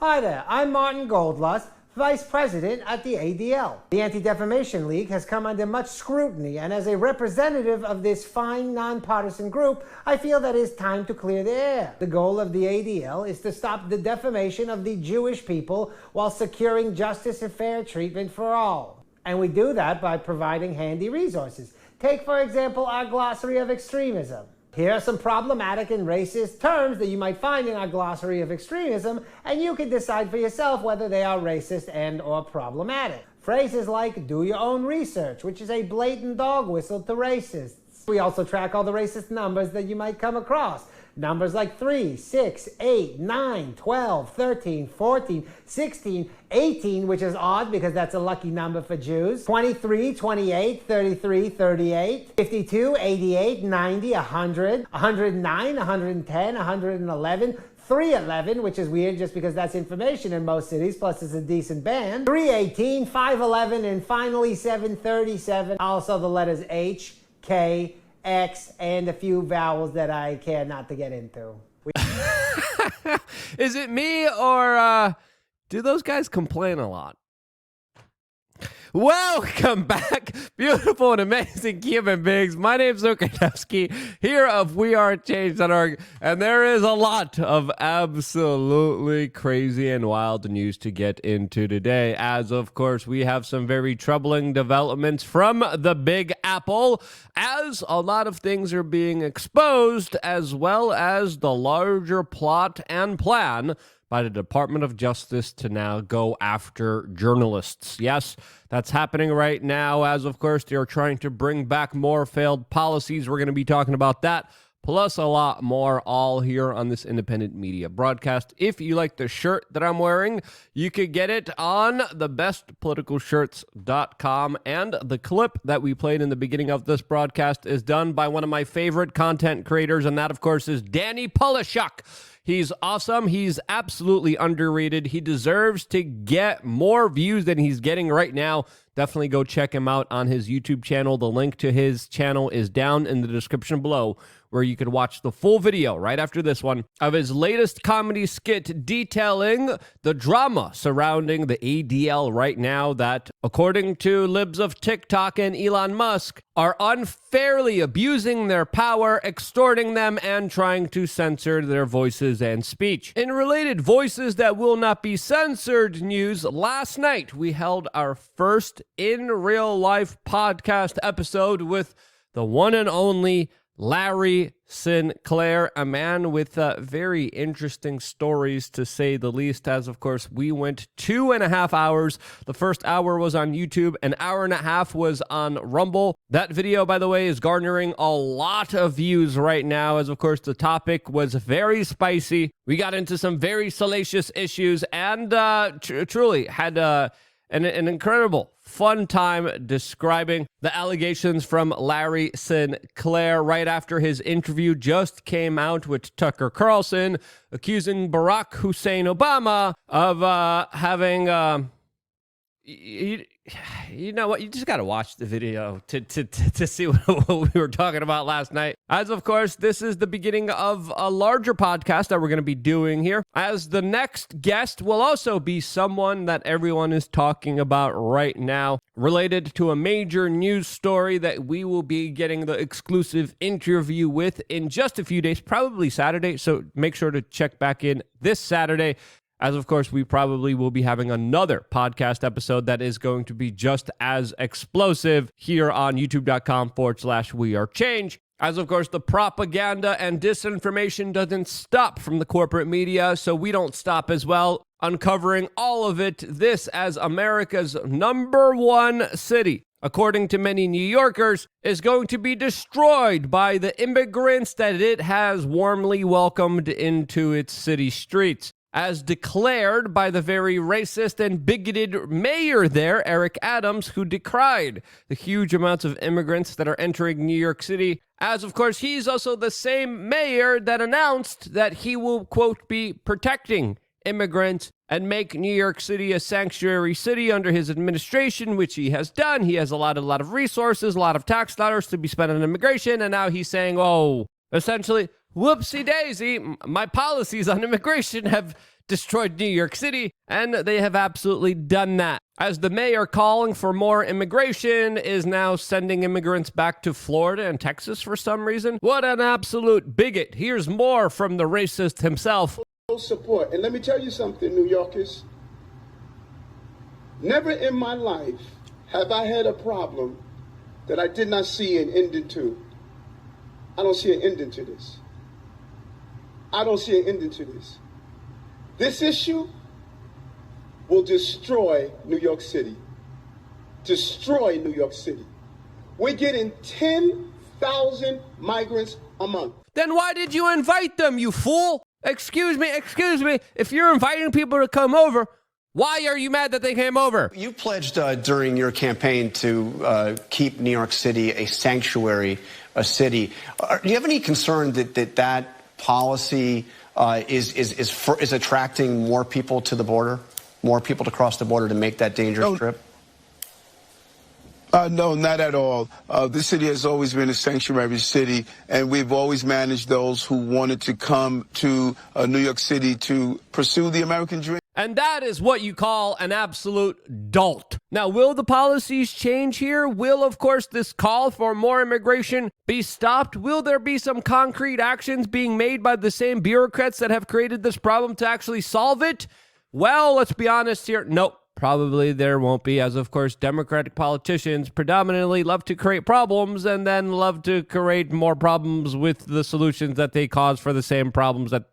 Hi there, I'm Martin Goldlust, Vice President at the ADL. The Anti-Defamation League has come under much scrutiny, and as a representative of this fine nonpartisan group, I feel that it's time to clear the air. The goal of the ADL is to stop the defamation of the Jewish people while securing justice and fair treatment for all. And we do that by providing handy resources. Take, for example, our glossary of extremism. Here are some problematic and racist terms that you might find in our glossary of extremism, and you can decide for yourself whether they are racist and or problematic. Phrases like do your own research, which is a blatant dog whistle to racists. We also track all the racist numbers that you might come across. Numbers like 3, 6, 8, 9, 12, 13, 14, 16, 18, which is odd because that's a lucky number for Jews, 23, 28, 33, 38, 52, 88, 90, 100, 109, 110, 111, 311, which is weird just because that's information in most cities, plus it's a decent band, 318, 511, and finally 737, also the letters H, K, X, and a few vowels that I care not to get into. Is it me, or do those guys complain a lot? Welcome back, beautiful and amazing human beings. My name's Okadevsky, here of WeAreChange.org, and there is a lot of absolutely crazy and wild news to get into today, as of course we have some very troubling developments from the Big Apple, as a lot of things are being exposed, as well as the larger plot and plan by the Department of Justice to now go after journalists. Yes, that's happening right now, as of course they're trying to bring back more failed policies. We're going to be talking about that, plus a lot more, all here on this independent media broadcast. If you like the shirt that I'm wearing, you could get it on thebestpoliticalshirts.com. And the clip that we played in the beginning of this broadcast is done by one of my favorite content creators, and that, of course, is Danny Polishuk. He's awesome. He's absolutely underrated. He deserves to get more views than he's getting right now. Definitely go check him out on his YouTube channel. The link to his channel is down in the description below, where you could watch the full video right after this one of his latest comedy skit detailing the drama surrounding the ADL right now that, according to libs of TikTok and Elon Musk, are unfairly abusing their power, extorting them, and trying to censor their voices and speech. In related voices that will not be censored news, last night we held our first in real life podcast episode with the one and only Larry Sinclair, a man with very interesting stories, to say the least, as of course we went 2.5 hours. The first hour was on YouTube, an hour and a half was on Rumble. That video, by the way, is garnering a lot of views right now, as of course the topic was very spicy. We got into some very salacious issues, and truly had an incredible fun time describing the allegations from Larry Sinclair right after his interview just came out with Tucker Carlson, accusing Barack Hussein Obama of having you know what? You just got to watch the video to see what we were talking about last night. As of course, this is the beginning of a larger podcast that we're going to be doing here, as the next guest will also be someone that everyone is talking about right now, related to a major news story that we will be getting the exclusive interview with in just a few days, probably Saturday. So make sure to check back in this Saturday, as of course we probably will be having another podcast episode that is going to be just as explosive here on youtube.com/wearechange. As of course the propaganda and disinformation doesn't stop from the corporate media, so we don't stop as well, uncovering all of it. This, as America's #1 city, according to many New Yorkers, is going to be destroyed by the immigrants that it has warmly welcomed into its city streets, as declared by the very racist and bigoted mayor there, Eric Adams, who decried the huge amounts of immigrants that are entering New York City, as of course he's also the same mayor that announced that he will, quote, be protecting immigrants and make New York City a sanctuary city under his administration, which he has done. He has a lot of resources, a lot of tax dollars to be spent on immigration, and now he's saying, oh, essentially, whoopsie daisy, my policies on immigration have destroyed New York City, and they have absolutely done that. As the mayor calling for more immigration is now sending immigrants back to Florida and Texas for some reason. What an absolute bigot. Here's more from the racist himself. Support. And let me tell you something, New Yorkers. Never in my life have I had a problem that I did not see an ending to. I don't see an ending to this. I don't see an ending to this. This issue will destroy New York City. Destroy New York City. We're getting 10,000 migrants a month. Then why did you invite them, you fool? Excuse me. If you're inviting people to come over, why are you mad that they came over? You pledged during your campaign to keep New York City a sanctuary, a city. Do you have any concern that policy is attracting more people to the border, more people to cross the border to make that dangerous trip? No, not at all. This city has always been a sanctuary city, and we've always managed those who wanted to come to New York City to pursue the American dream. And that is what you call an absolute dolt. Now, will the policies change here? Will, of course, this call for more immigration be stopped? Will there be some concrete actions being made by the same bureaucrats that have created this problem to actually solve it? Well, let's be honest here. Nope. Probably there won't be, as of course Democratic politicians predominantly love to create problems and then love to create more problems with the solutions that they cause for the same problems that...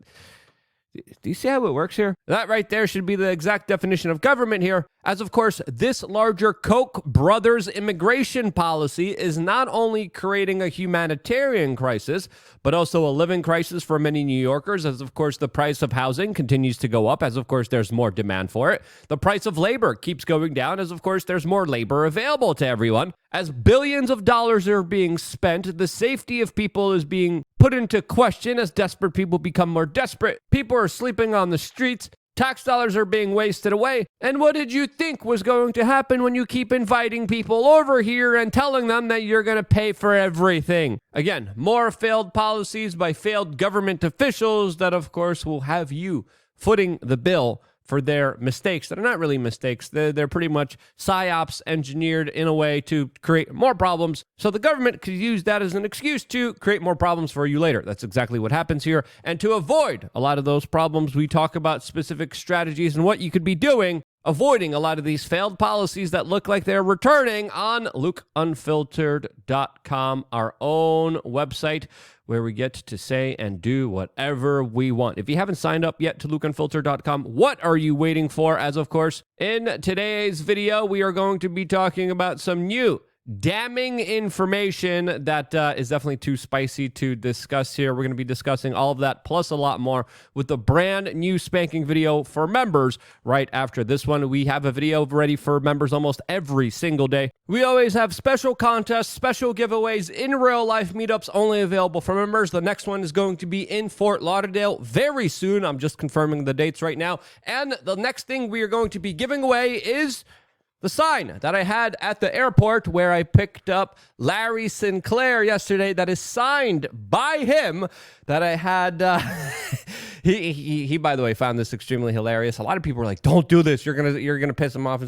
Do you see how it works here? That right there should be the exact definition of government here. As of course, this larger Koch brothers immigration policy is not only creating a humanitarian crisis, but also a living crisis for many New Yorkers, as of course the price of housing continues to go up, as of course there's more demand for it. The price of labor keeps going down, as of course there's more labor available to everyone. As billions of dollars are being spent, the safety of people is being put into question as desperate people become more desperate. People are sleeping on the streets. Tax dollars are being wasted away. And what did you think was going to happen when you keep inviting people over here and telling them that you're going to pay for everything? Again, more failed policies by failed government officials that, of course, will have you footing the bill for their mistakes that are not really mistakes. They're pretty much psyops engineered in a way to create more problems. So the government could use that as an excuse to create more problems for you later. That's exactly what happens here. And to avoid a lot of those problems, we talk about specific strategies and what you could be doing, avoiding a lot of these failed policies that look like they're returning on LukeUnfiltered.com, our own website, where we get to say and do whatever we want. If you haven't signed up yet to LukeUnfiltered.com, what are you waiting for? As of course, in today's video, we are going to be talking about some new damning information that is definitely too spicy to discuss here. We're going to be discussing all of that plus a lot more with the brand new spanking video for members right after this one. We have a video ready for members almost every single day. We always have special contests, special giveaways, in real life meetups only available for members. The next one is going to be in Fort Lauderdale very soon. I'm just confirming the dates right now. And the next thing we are going to be giving away is the sign that I had at the airport where I picked up Larry Sinclair yesterday that is signed by him that I had. He by the way, found this extremely hilarious. A lot of people were like, don't do this. You're gonna piss him off.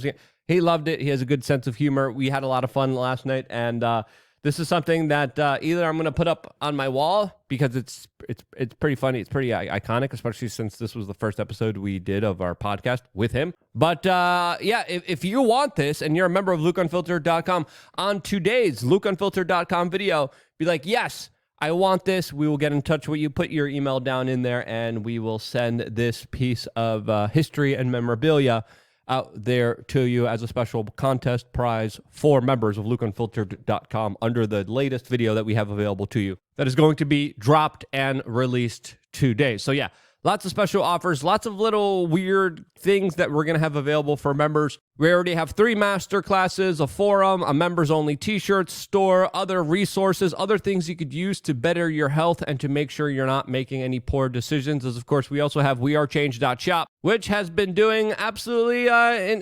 He loved it. He has a good sense of humor. We had a lot of fun last night. And this is something that either I'm going to put up on my wall because it's pretty funny. It's pretty iconic, especially since this was the first episode we did of our podcast with him. But yeah, if you want this and you're a member of LukeUnfiltered.com, on today's LukeUnfiltered.com video, be like, yes, I want this. We will get in touch with you. Put your email down in there and we will send this piece of history and memorabilia out there to you as a special contest prize for members of LukeUnfiltered.com under the latest video that we have available to you that is going to be dropped and released today. So yeah, lots of special offers, lots of little weird things that we're going to have available for members. We already have 3 master classes, a forum, a members-only t-shirt store, other resources, other things you could use to better your health and to make sure you're not making any poor decisions. As of course, we also have wearechange.shop, which has been doing absolutely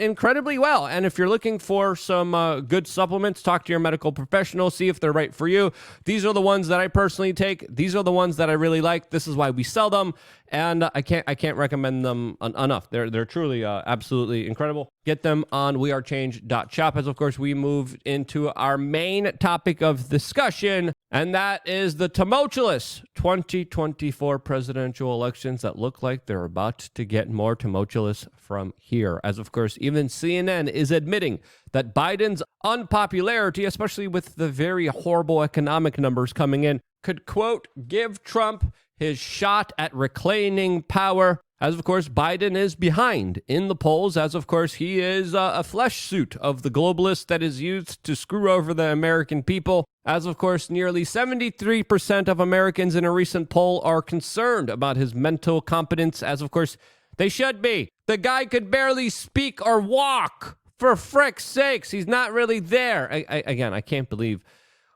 incredibly well. And if you're looking for some good supplements, talk to your medical professional, see if they're right for you. These are the ones that I personally take. These are the ones that I really like. This is why we sell them. And I can't recommend them enough. They're truly absolutely incredible. Get them on wearechange.shop as, of course, we move into our main topic of discussion, and that is the tumultuous 2024 presidential elections that look like they're about to get more tumultuous from here. As, of course, even CNN is admitting that Biden's unpopularity, especially with the very horrible economic numbers coming in, could, quote, give Trump his shot at reclaiming power, as of course Biden is behind in the polls, as of course he is a flesh suit of the globalist that is used to screw over the American people, as of course nearly 73% of Americans in a recent poll are concerned about his mental competence, as of course they should be. The guy could barely speak or walk. For frick's sakes, he's not really there. I can't believe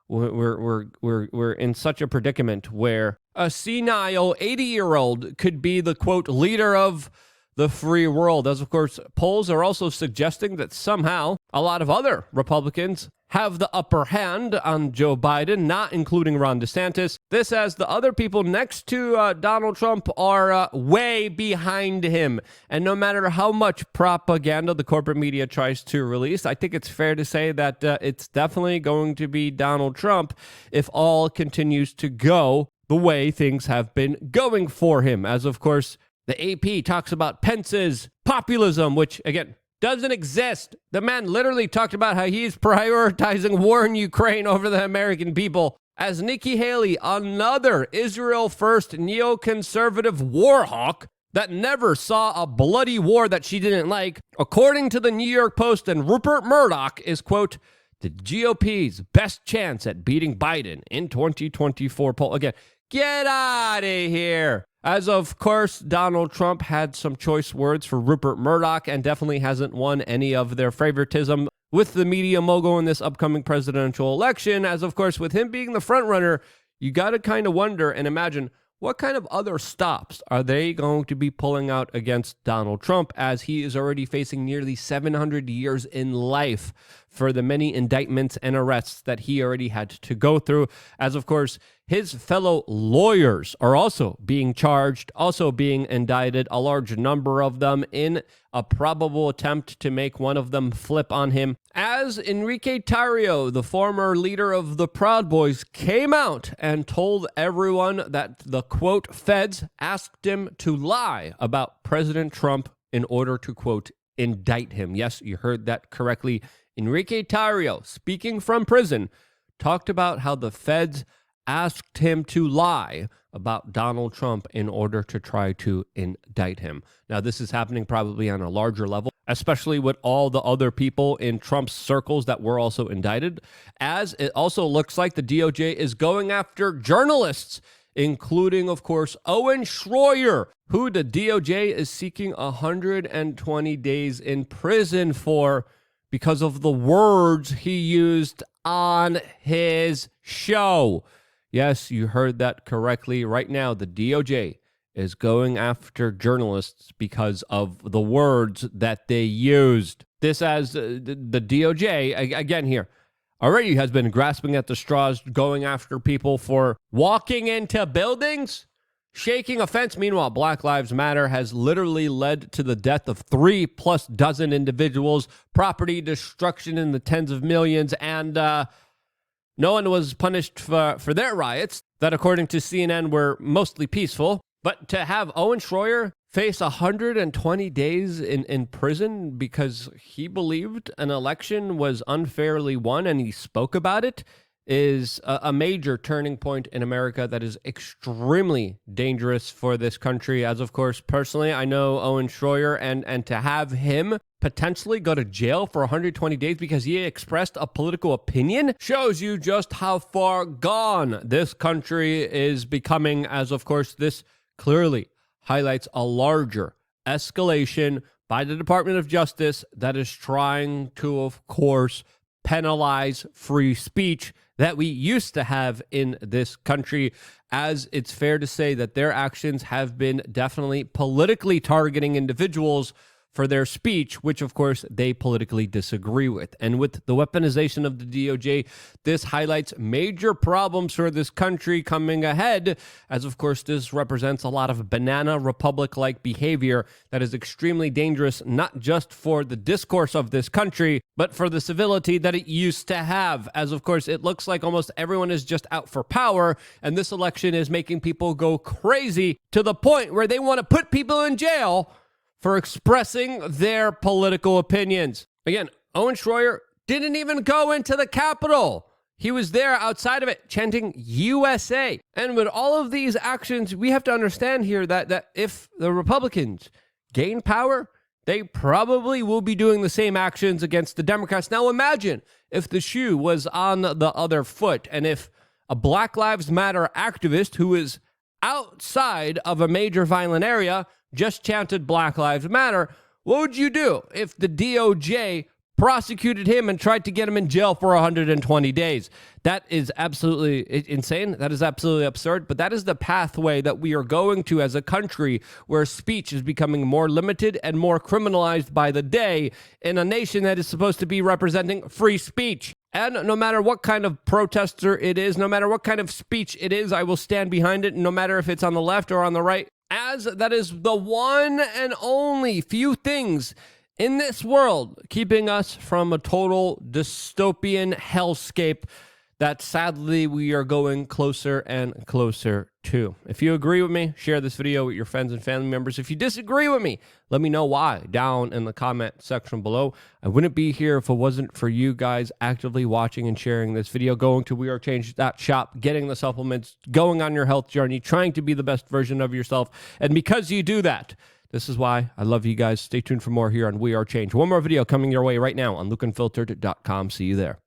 we're in such a predicament where a senile 80-year-old could be the, quote, leader of the free world. As, of course, polls are also suggesting that somehow a lot of other Republicans have the upper hand on Joe Biden, not including Ron DeSantis. This as the other people next to Donald Trump are way behind him. And no matter how much propaganda the corporate media tries to release, I think it's fair to say that it's definitely going to be Donald Trump if all continues to go the way things have been going for him. As, of course, the AP talks about Pence's populism, which, again, doesn't exist. The man literally talked about how he's prioritizing war in Ukraine over the American people. As Nikki Haley, another Israel-first neoconservative war hawk that never saw a bloody war that she didn't like, according to the New York Post and Rupert Murdoch, is, quote, the GOP's best chance at beating Biden in 2024 poll. Again, get out of here. As of course, Donald Trump had some choice words for Rupert Murdoch and definitely hasn't won any of their favoritism with the media mogul in this upcoming presidential election. As of course, with him being the front runner, you got to kind of wonder and imagine what kind of other stops are they going to be pulling out against Donald Trump, as he is already facing nearly 700 years in life for the many indictments and arrests that he already had to go through. As of course, his fellow lawyers are also being charged, also being indicted, a large number of them, in a probable attempt to make one of them flip on him. As Enrique Tarrio, the former leader of the Proud Boys, came out and told everyone that the, quote, feds asked him to lie about President Trump in order to, quote, indict him. Yes, you heard that correctly. Enrique Tarrio, speaking from prison, talked about how the feds asked him to lie about Donald Trump in order to try to indict him. Now, this is happening probably on a larger level, especially with all the other people in Trump's circles that were also indicted, as it also looks like the DOJ is going after journalists, including, of course, Owen Schroyer, who the DOJ is seeking 120 days in prison for because of the words he used on his show. Yes, you heard that correctly. Right now, the DOJ is going after journalists because of the words that they used. This as the DOJ, again here, already has been grasping at the straws, going after people for walking into buildings, shaking a fence. Meanwhile, Black Lives Matter has literally led to the death of 3+ dozen individuals, property destruction in the tens of millions, and no one was punished for their riots that, according to CNN, were mostly peaceful. But to have Owen Schroyer face 120 days in prison because he believed an election was unfairly won and he spoke about it is a major turning point in America that is extremely dangerous for this country. As of course, personally, I know Owen Schroyer, and to have him potentially go to jail for 120 days because he expressed a political opinion shows you just how far gone this country is becoming. As of course, this clearly highlights a larger escalation by the Department of Justice that is trying to, of course, penalize free speech that we used to have in this country, as it's fair to say that their actions have been definitely politically targeting individuals for their speech, which of course they politically disagree with. And with the weaponization of the DOJ, this highlights major problems for this country coming ahead, as of course this represents a lot of banana republic-like behavior that is extremely dangerous, not just for the discourse of this country, but for the civility that it used to have, as of course it looks like almost everyone is just out for power, and this election is making people go crazy to the point where they want to put people in jail for expressing their political opinions. Again, Owen Schroyer didn't even go into the Capitol. He was there outside of it chanting USA. And with all of these actions, we have to understand here that if the Republicans gain power, they probably will be doing the same actions against the Democrats. Now imagine if the shoe was on the other foot, and if a Black Lives Matter activist who is outside of a major violent area just chanted Black Lives Matter. What would you do if the DOJ prosecuted him and tried to get him in jail for 120 days? That is absolutely insane. That is absolutely absurd. But that is the pathway that we are going to as a country, where speech is becoming more limited and more criminalized by the day in a nation that is supposed to be representing free speech. And no matter what kind of protester it is, no matter what kind of speech it is, I will stand behind it, no matter if it's on the left or on the right, as that is the one and only few things in this world keeping us from a total dystopian hellscape that sadly we are going closer and closer to. If you agree with me, share this video with your friends and family members. If you disagree with me, let me know why down in the comment section below. I wouldn't be here if it wasn't for you guys actively watching and sharing this video, going to wearechange.shop, getting the supplements, going on your health journey, trying to be the best version of yourself. And because you do that, this is why I love you guys. Stay tuned for more here on We Are Change. One more video coming your way right now on lukeunfiltered.com. See you there.